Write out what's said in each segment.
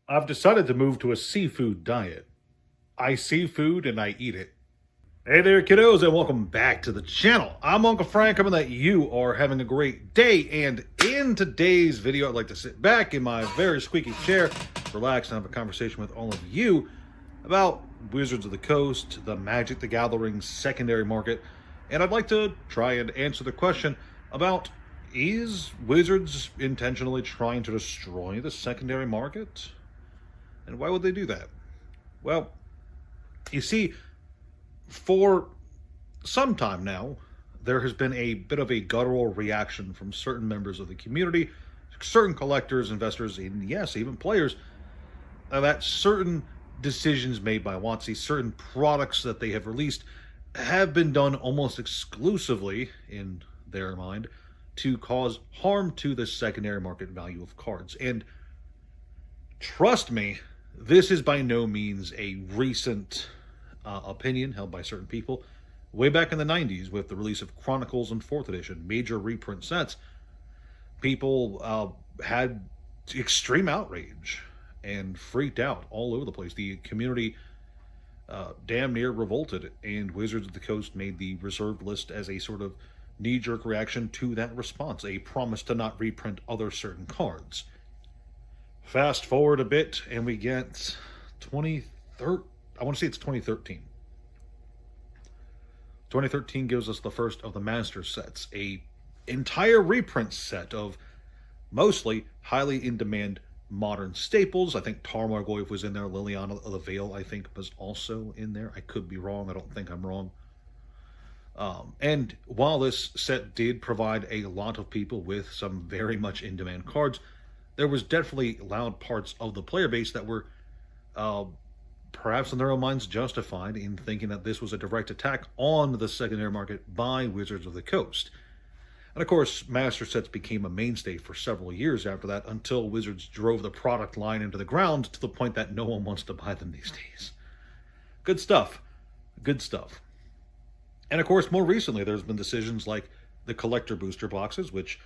I've decided to move to a seafood diet. I see food and I eat it. Hey there, kiddos, and welcome back to the channel. I'm Uncle Frank, hoping that you are having a great day. And in today's video, I'd like to sit back in my very squeaky chair, relax, and have a conversation with all of you about Wizards of the Coast, the Magic the Gathering secondary market. And I'd like to try and answer the question about, is Wizards intentionally trying to destroy the secondary market? And why would they do that? Well, you see, for some time now, there has been a bit of a guttural reaction from certain members of the community, certain collectors, investors, and yes, even players, that certain decisions made by WotC, certain products that they have released, have been done almost exclusively, in their mind, to cause harm to the secondary market value of cards. And trust me, this is by no means a recent opinion held by certain people. Way back in the 90s, with the release of Chronicles and 4th edition, major reprint sets, people had extreme outrage and freaked out all over the place. The community damn near revolted, and Wizards of the Coast made the reserved list as a sort of knee-jerk reaction to that response, a promise to not reprint other certain cards. Fast forward a bit, and we get 2013. I want to say it's 2013. 2013 gives us the first of the Master sets, a entire reprint set of mostly highly in-demand modern staples. I think Tarmogoyf was in there. Liliana of the Veil, I think, was also in there. I could be wrong. I don't think I'm wrong. And while this set did provide a lot of people with some very much in-demand cards, there was definitely loud parts of the player base that were perhaps in their own minds justified in thinking that this was a direct attack on the secondary market by Wizards of the Coast. And of course, Master sets became a mainstay for several years after that, until Wizards drove the product line into the ground to the point that no one wants to buy them these days. Good stuff. Good stuff. And of course, more recently, there's been decisions like the collector booster boxes, which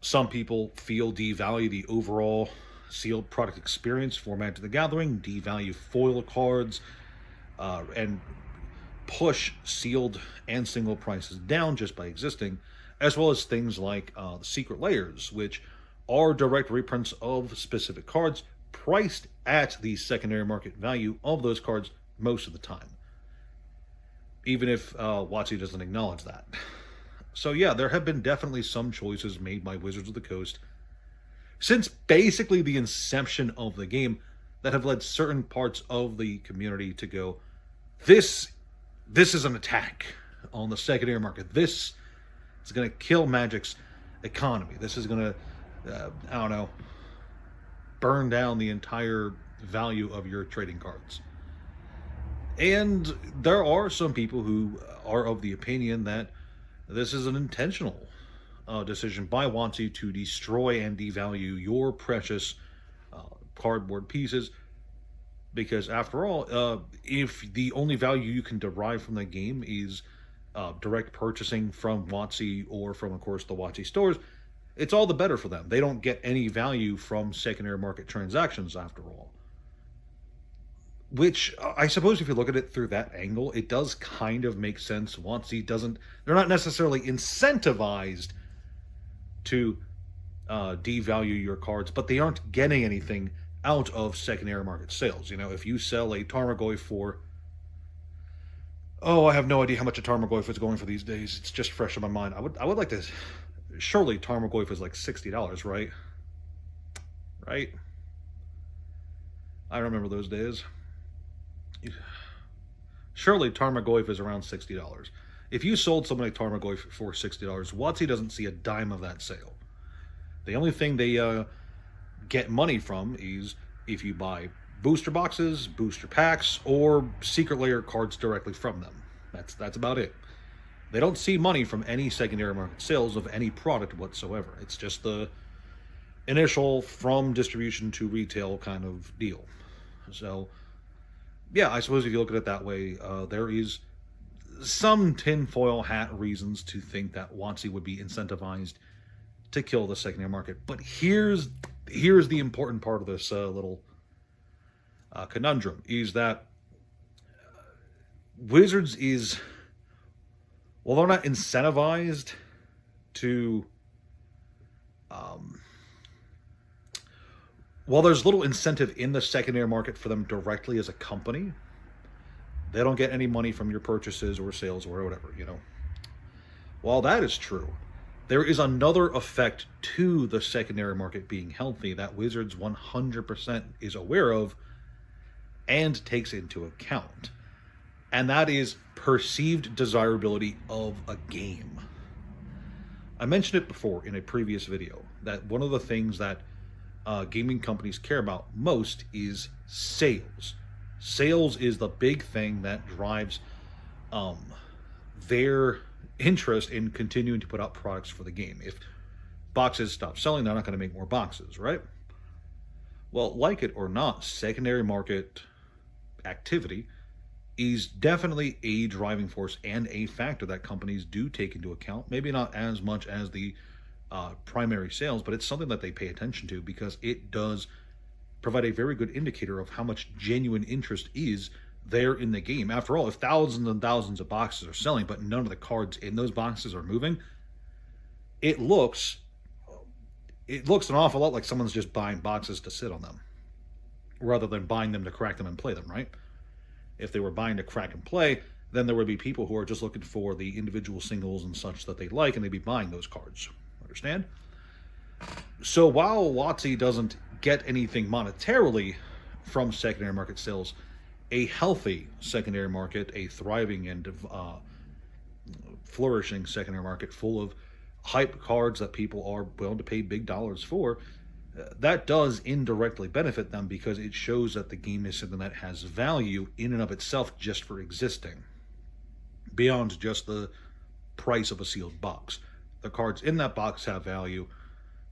some people feel devalue the overall sealed product experience for Magic the Gathering, devalue foil cards, and push sealed and single prices down just by existing, as well as things like the secret layers, which are direct reprints of specific cards priced at the secondary market value of those cards most of the time, even if WotC doesn't acknowledge that. So yeah, there have been definitely some choices made by Wizards of the Coast since basically the inception of the game that have led certain parts of the community to go, this is an attack on the secondary market. This is going to kill Magic's economy. This is going to, I don't know, burn down the entire value of your trading cards. And there are some people who are of the opinion that this is an intentional decision by WotC to destroy and devalue your precious cardboard pieces, because after all, if the only value you can derive from the game is direct purchasing from WotC or from, of course, the WotC stores, it's all the better for them. They don't get any value from secondary market transactions after all. Which, I suppose if you look at it through that angle, it does kind of make sense. WotC doesn't, they're not necessarily incentivized to devalue your cards, but they aren't getting anything out of secondary market sales. You know, if you sell a Tarmogoyf for, I have no idea how much a Tarmogoyf is going for these days. It's just fresh in my mind. I would like to, surely Tarmogoyf is like $60, right? Right? I remember those days. Surely Tarmogoyf is around $60. If you sold somebody Tarmogoyf for $60, WotC doesn't see a dime of that sale. The only thing they get money from is if you buy booster boxes, booster packs, or secret layer cards directly from them. That's about it. They don't see money from any secondary market sales of any product whatsoever. It's just the initial from distribution to retail kind of deal. So yeah, I suppose if you look at it that way, there is some tinfoil hat reasons to think that WotC would be incentivized to kill the secondary market. But here's the important part of this little conundrum is that Wizards is, well, they're not incentivized to, um, while there's little incentive in the secondary market for them directly as a company, they don't get any money from your purchases or sales or whatever. While that is true, there is another effect to the secondary market being healthy that Wizards 100% is aware of and takes into account. And that is perceived desirability of a game. I mentioned it before in a previous video that one of the things that gaming companies care about most is sales. Sales is the big thing that drives their interest in continuing to put out products for the game. If boxes stop selling, they're not going to make more boxes, right? Well, like it or not, secondary market activity is definitely a driving force and a factor that companies do take into account. Maybe not as much as the primary sales, but it's something that they pay attention to because it does provide a very good indicator of how much genuine interest is there in the game. After all, if thousands and thousands of boxes are selling, but none of the cards in those boxes are moving, it looks an awful lot like someone's just buying boxes to sit on them, rather than buying them to crack them and play them, right? If they were buying to crack and play, then there would be people who are just looking for the individual singles and such that they like, and they'd be buying those cards. Understand? So while WotC doesn't get anything monetarily from secondary market sales, a healthy secondary market, a thriving and flourishing secondary market full of hype cards that people are willing to pay big dollars for, that does indirectly benefit them because it shows that the game is something that has value in and of itself just for existing, beyond just the price of a sealed box. The cards in that box have value,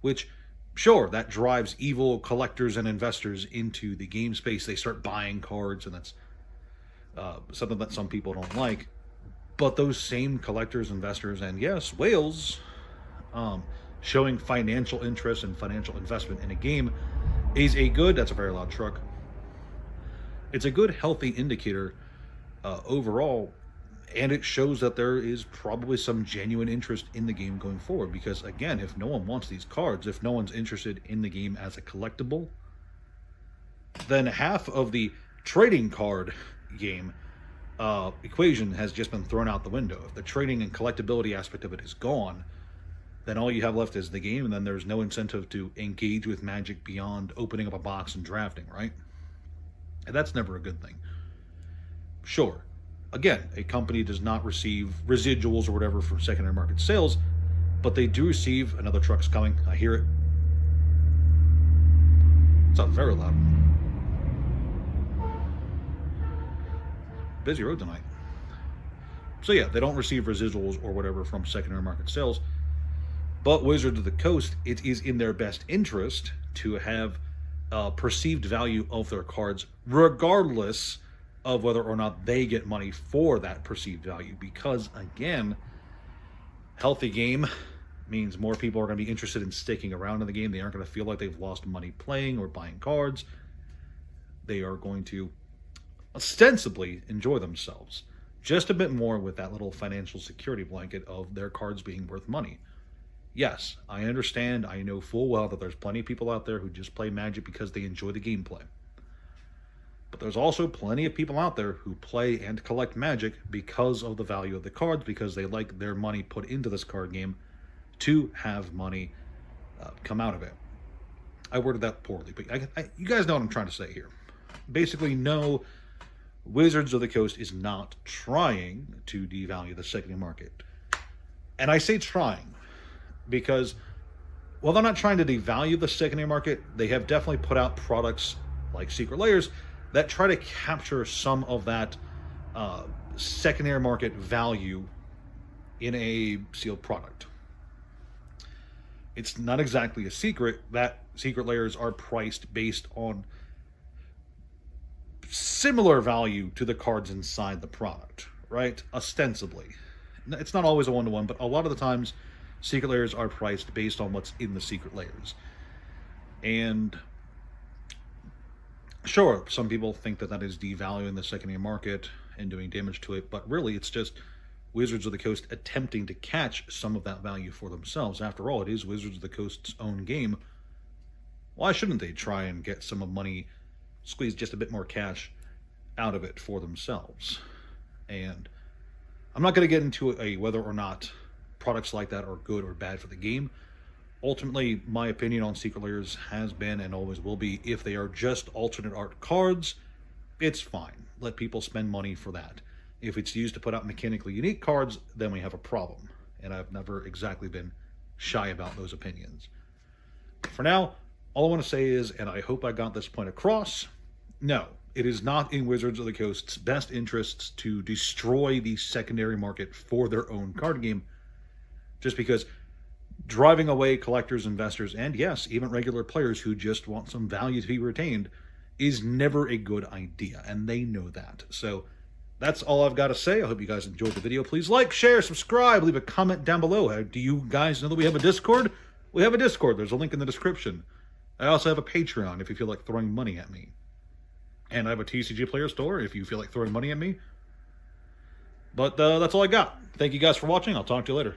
which, sure, that drives evil collectors and investors into the game space. They start buying cards, and that's something that some people don't like. But those same collectors, investors, and yes, whales, showing financial interest and financial investment in a game is that's a very loud truck. It's a good, healthy indicator overall, and it shows that there is probably some genuine interest in the game going forward. Because again, if no one wants these cards, if no one's interested in the game as a collectible, then half of the trading card game equation has just been thrown out the window. If the trading and collectability aspect of it is gone, then all you have left is the game, and then there's no incentive to engage with Magic beyond opening up a box and drafting, right? And that's never a good thing. Sure, again, a company does not receive residuals or whatever from secondary market sales, but they do receive, another truck's coming, I hear it. It sounds very loud. Busy road tonight. So yeah, they don't receive residuals or whatever from secondary market sales, but Wizards of the Coast, it is in their best interest to have perceived value of their cards, regardless of whether or not they get money for that perceived value. Because again, healthy game means more people are going to be interested in sticking around in the game. They aren't going to feel like they've lost money playing or buying cards. They are going to ostensibly enjoy themselves just a bit more with that little financial security blanket of their cards being worth money. Yes, I understand. I know full well that there's plenty of people out there who just play Magic because they enjoy the gameplay. But there's also plenty of people out there who play and collect Magic because of the value of the cards, because they like their money put into this card game to have money come out of it. I worded that poorly, but you guys know what I'm trying to say here. Basically, no, Wizards of the Coast is not trying to devalue the secondary market. And I say trying because, while they're not trying to devalue the secondary market, they have definitely put out products like Secret Layers that try to capture some of that secondary market value in a sealed product. It's not exactly a secret that Secret Layers are priced based on similar value to the cards inside the product, right? Ostensibly. It's not always a one-to-one, but a lot of the times Secret Layers are priced based on what's in the Secret Layers. And Sure, some people think that that is devaluing the secondary market and doing damage to it, but really it's just Wizards of the Coast attempting to catch some of that value for themselves. After all, it is Wizards of the Coast's own game. Why shouldn't they try and get some of money, squeeze just a bit more cash out of it for themselves? And I'm not going to get into a whether or not products like that are good or bad for the game. Ultimately, my opinion on Secret Layers has been and always will be, if they are just alternate art cards, it's fine. Let people spend money for that. If it's used to put out mechanically unique cards, then we have a problem. And I've never exactly been shy about those opinions. For now, all I want to say is, and I hope I got this point across, no, it is not in Wizards of the Coast's best interests to destroy the secondary market for their own card game, just because driving away collectors, investors, and yes, even regular players who just want some value to be retained is never a good idea, and they know that. So that's all I've got to say. I hope you guys enjoyed the video. Please like, share, subscribe, leave a comment down below. Do you guys know that we have a Discord? We have a Discord. There's a link in the description. I also have a Patreon if you feel like throwing money at me. And I have a TCG Player Store if you feel like throwing money at me. But that's all I got. Thank you guys for watching. I'll talk to you later.